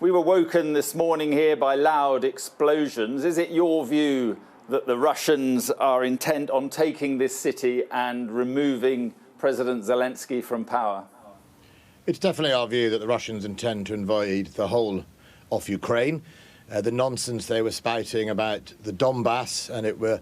We were woken this morning here by loud explosions. Is it your view that the Russians are intent on taking this city and removing President Zelensky from power? It's definitely our view that the Russians intend to invade the whole of Ukraine. The nonsense they were spouting about the Donbass, and it were,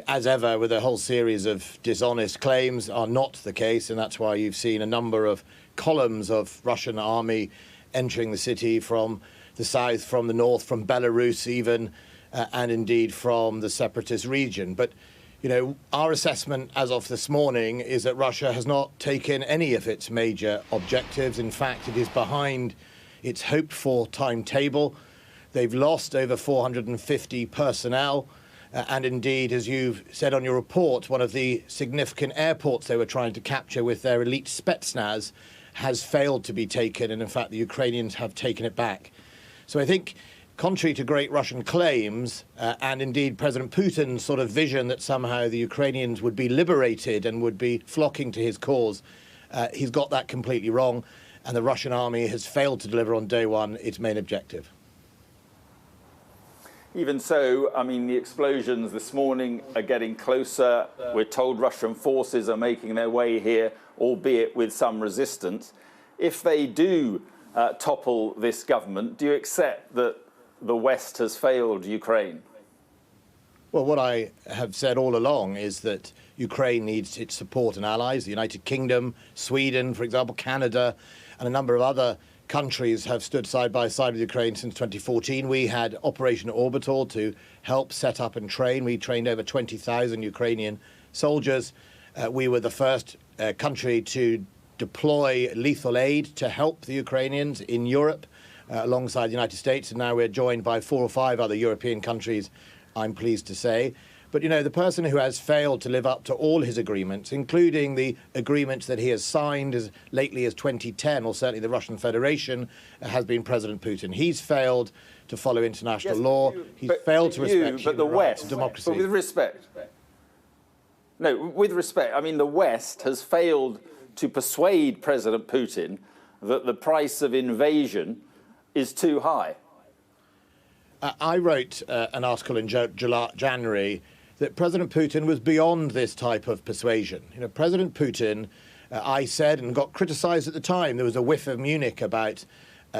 as ever, with a whole series of dishonest claims, are not the case, and that's why you've seen a number of columns of Russian army entering the city from the south, from the north, from Belarus even, and indeed from the separatist region. But, our assessment as of this morning is that Russia has not taken any of its major objectives. In fact, it is behind its hoped-for timetable. They've lost over 450 personnel. And indeed, as you've said on your report, one of the significant airports they were trying to capture with their elite Spetsnaz has failed to be taken, and in fact the Ukrainians have taken it back. So I think, contrary to great Russian claims, and indeed President Putin's sort of vision that somehow the Ukrainians would be liberated and would be flocking to his cause, he's got that completely wrong, and the Russian army has failed to deliver on day one its main objective. Even so, the explosions this morning are getting closer. We're told Russian forces are making their way here, albeit with some resistance. If they do topple this government, do you accept that the West has failed Ukraine? Well, what I have said all along is that Ukraine needs its support and allies. The United Kingdom, Sweden, for example, Canada, and a number of other countries have stood side by side with Ukraine since 2014. We had Operation Orbital to help set up and train. We trained over 20,000 Ukrainian soldiers. We were the first country to deploy lethal aid to help the Ukrainians in Europe alongside the United States. And now we're joined by 4 or 5 other European countries, I'm pleased to say. But, the person who has failed to live up to all his agreements, including the agreements that he has signed as lately as 2010, or certainly the Russian Federation, has been President Putin. He's failed to follow international law. He's failed to respect human rights and democracy. But with respect. No, with respect. The West has failed to persuade President Putin that the price of invasion is too high. I wrote an article in January that President Putin was beyond this type of persuasion. President Putin, I said, and got criticised at the time, there was a whiff of Munich about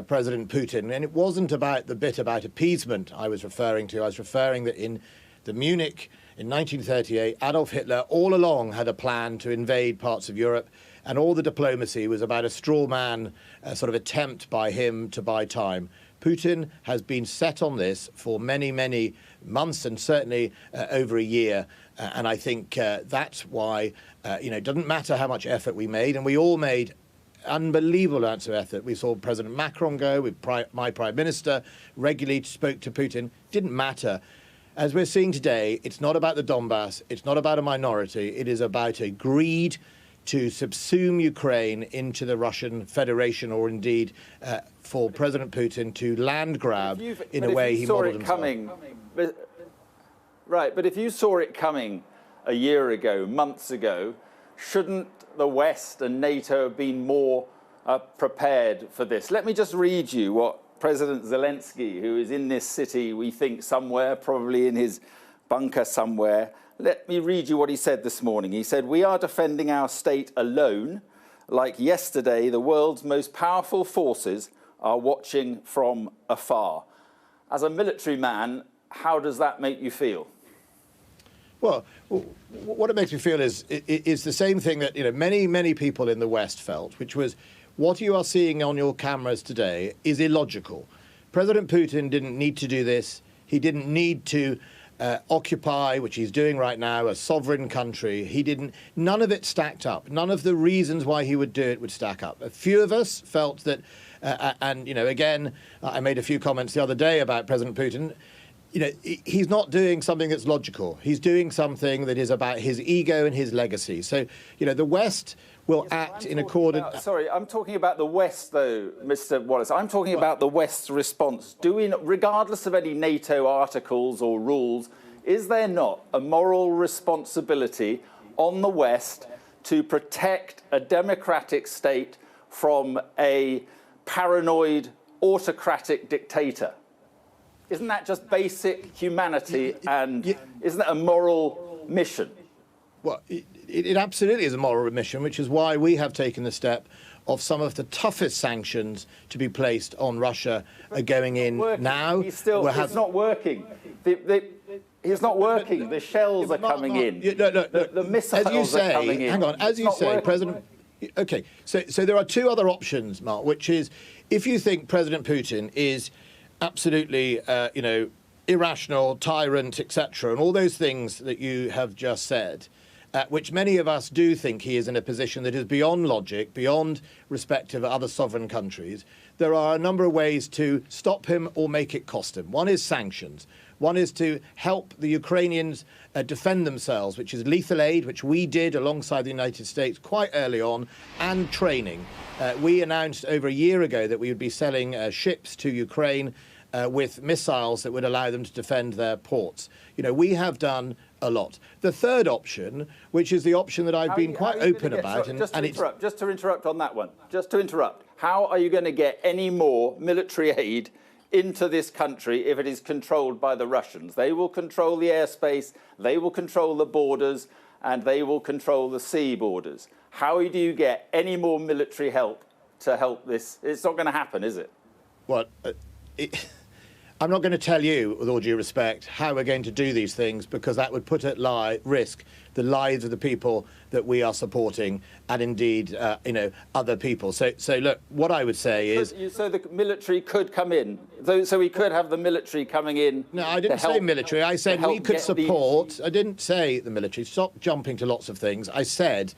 President Putin, and it wasn't about the bit about appeasement I was referring to. I was referring that in the Munich in 1938, Adolf Hitler all along had a plan to invade parts of Europe, and all the diplomacy was about a straw man sort of attempt by him to buy time. Putin has been set on this for many, many months and certainly over a year. And I think that's why, it doesn't matter how much effort we made, and we all made unbelievable amounts of effort. We saw President Macron go, with my Prime Minister, regularly spoke to Putin. Didn't matter. As we're seeing today, it's not about the Donbass, it's not about a minority, it is about a greed to subsume Ukraine into the Russian Federation, or indeed for President Putin to land grab in a way he modelled himself. Right, but if you saw it coming a year ago, months ago, shouldn't the West and NATO have been more prepared for this? Let me just read you what President Zelensky, who is in this city, we think somewhere, probably in his bunker somewhere, let me read you what he said this morning. He said, "We are defending our state alone. Like yesterday, the world's most powerful forces are watching from afar." As a military man, how does that make you feel? Well, what it makes me feel is the same thing that many people in the West felt, which was what you are seeing on your cameras today is illogical. President Putin didn't need to do this. He didn't need to occupy, which he's doing right now, a sovereign country. None of it stacked up. None of the reasons why he would do it would stack up. A few of us felt that, again, I made a few comments the other day about President Putin. He's not doing something that's logical. He's doing something that is about his ego and his legacy. So, the West will act in accordance... Sorry, I'm talking about the West, though, Mr. Wallace. I'm talking about the West's response. Regardless of any NATO articles or rules, is there not a moral responsibility on the West to protect a democratic state from a paranoid autocratic dictator. Isn't that just basic humanity, and isn't that a moral mission? Well, it absolutely is a moral mission, which is why we have taken the step of some of the toughest sanctions to be placed on Russia going in now. It's not working. It's not working. The shells are coming in. The missiles are coming in. Hang on, as you say, President... OK, so there are two other options, Mark, which is if you think President Putin is absolutely, irrational, tyrant, etc., and all those things that you have just said, which many of us do think he is in a position that is beyond logic, beyond respect of other sovereign countries, there are a number of ways to stop him or make it cost him. One is sanctions. One is to help the Ukrainians defend themselves, which is lethal aid, which we did alongside the United States quite early on, and training. We announced over a year ago that we would be selling ships to Ukraine with missiles that would allow them to defend their ports. We have done a lot. The third option, which is the option that I've been quite open about... Just to interrupt on that one. How are you going to get any more military aid into this country if it is controlled by the Russians? They will control the airspace, they will control the borders, and they will control the sea borders. How do you get any more military help to help this? It's not going to happen, is it? Well, I'm not going to tell you, with all due respect, how we're going to do these things, because that would put at risk the lives of the people that we are supporting, and indeed, other people. So look, what I would say is... So the military could come in? So we could have the military coming in? No, I didn't say military. I said we could support... I didn't say the military. Stop jumping to lots of things. I said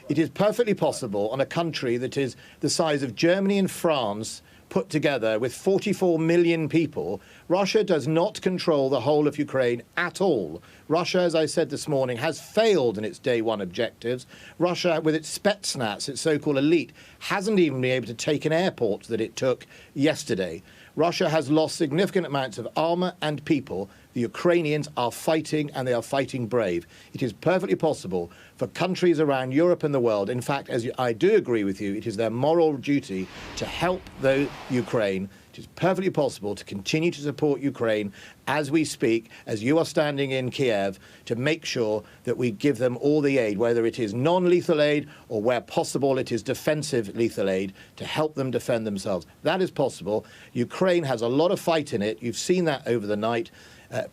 it is perfectly possible on a country that is the size of Germany and France put together with 44 million people. Russia does not control the whole of Ukraine at all. Russia, as I said this morning, has failed in its day one objectives. Russia, with its Spetsnaz, its so-called elite, hasn't even been able to take an airport that it took yesterday. Russia has lost significant amounts of armour and people. The Ukrainians are fighting, and they are fighting brave. It is perfectly possible for countries around Europe and the world, in fact, I do agree with you, it is their moral duty to help the Ukraine. It is perfectly possible to continue to support Ukraine as we speak, as you are standing in Kiev, to make sure that we give them all the aid, whether it is non-lethal aid or where possible it is defensive lethal aid, to help them defend themselves. That is possible. Ukraine has a lot of fight in it. You've seen that over the night.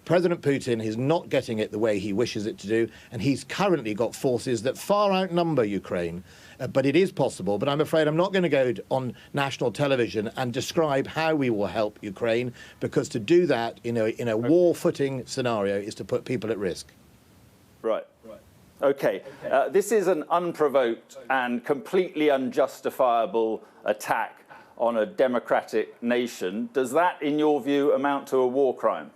President Putin is not getting it the way he wishes it to do, and he's currently got forces that far outnumber Ukraine. But it is possible. But I'm afraid I'm not going to go on national television and describe how we will help Ukraine, because to do that in a war-footing scenario is to put people at risk. Right. OK. This is an unprovoked and completely unjustifiable attack on a democratic nation. Does that, in your view, amount to a war crime?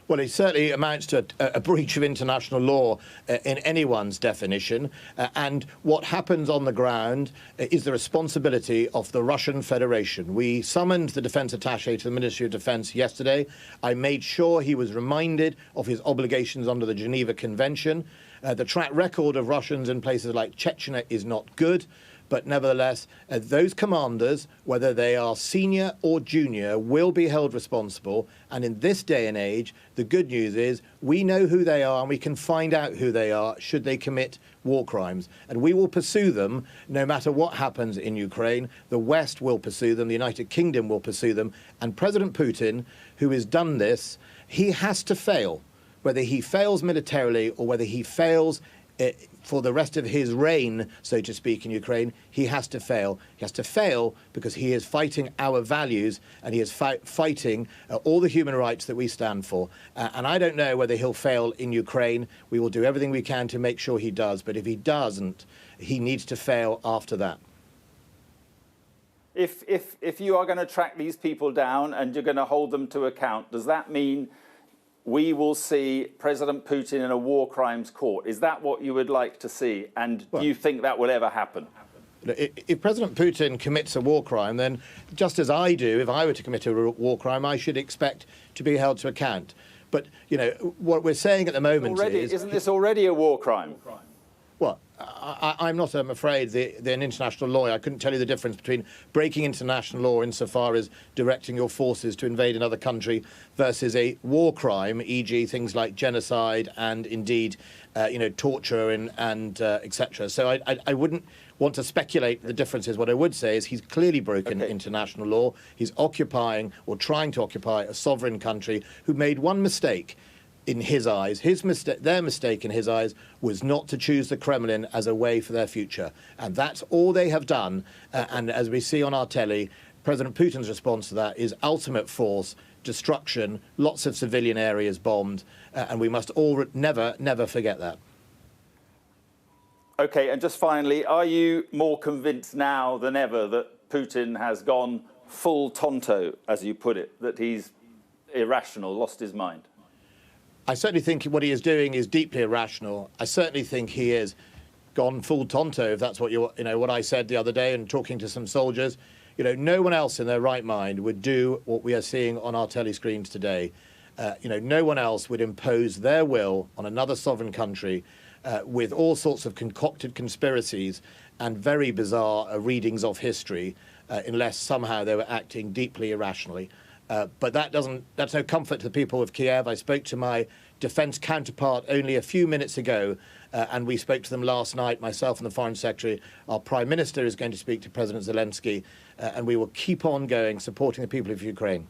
Well, it certainly amounts to a breach of international law in anyone's definition. And what happens on the ground is the responsibility of the Russian Federation. We summoned the defence attaché to the Ministry of Defence yesterday. I made sure he was reminded of his obligations under the Geneva Convention. The track record of Russians in places like Chechnya is not good. But nevertheless, those commanders, whether they are senior or junior, will be held responsible. And in this day and age, the good news is we know who they are, and we can find out who they are should they commit war crimes. And we will pursue them no matter what happens in Ukraine. The West will pursue them. The United Kingdom will pursue them. And President Putin, who has done this, he has to fail. Whether he fails militarily or whether he fails for the rest of his reign, so to speak, in Ukraine, he has to fail. He has to fail because he is fighting our values, and he is fighting all the human rights that we stand for. And I don't know whether he'll fail in Ukraine. We will do everything we can to make sure he does. But if he doesn't, he needs to fail after that. If you are going to track these people down and you're going to hold them to account, does that mean we will see President Putin in a war crimes court? Is that what you would like to see? And do you think that will ever happen? If President Putin commits a war crime, then just as I do, if I were to commit a war crime, I should expect to be held to account. But, what we're saying at the moment Isn't this already a war crime? Well, I'm not, I'm afraid, an international lawyer. I couldn't tell you the difference between breaking international law insofar as directing your forces to invade another country versus a war crime, e.g. things like genocide and indeed, torture and etc. So I wouldn't want to speculate the differences. What I would say is he's clearly broken international law. He's occupying or trying to occupy a sovereign country who made one mistake. In his eyes, their mistake in his eyes was not to choose the Kremlin as a way for their future. And that's all they have done. And as we see on our telly, President Putin's response to that is ultimate force, destruction, lots of civilian areas bombed. And we must all never forget that. OK, and just finally, are you more convinced now than ever that Putin has gone full Tonto, as you put it, that he's irrational, lost his mind? I certainly think what he is doing is deeply irrational. I certainly think he has gone full Tonto, if that's what what I said the other day and talking to some soldiers. No one else in their right mind would do what we are seeing on our telly screens today. No one else would impose their will on another sovereign country with all sorts of concocted conspiracies and very bizarre readings of history, unless somehow they were acting deeply irrationally. But that's no comfort to the people of Kiev. I spoke to my defence counterpart only a few minutes ago, and we spoke to them last night, myself and the Foreign Secretary. Our Prime Minister is going to speak to President Zelensky, and we will keep on going, supporting the people of Ukraine.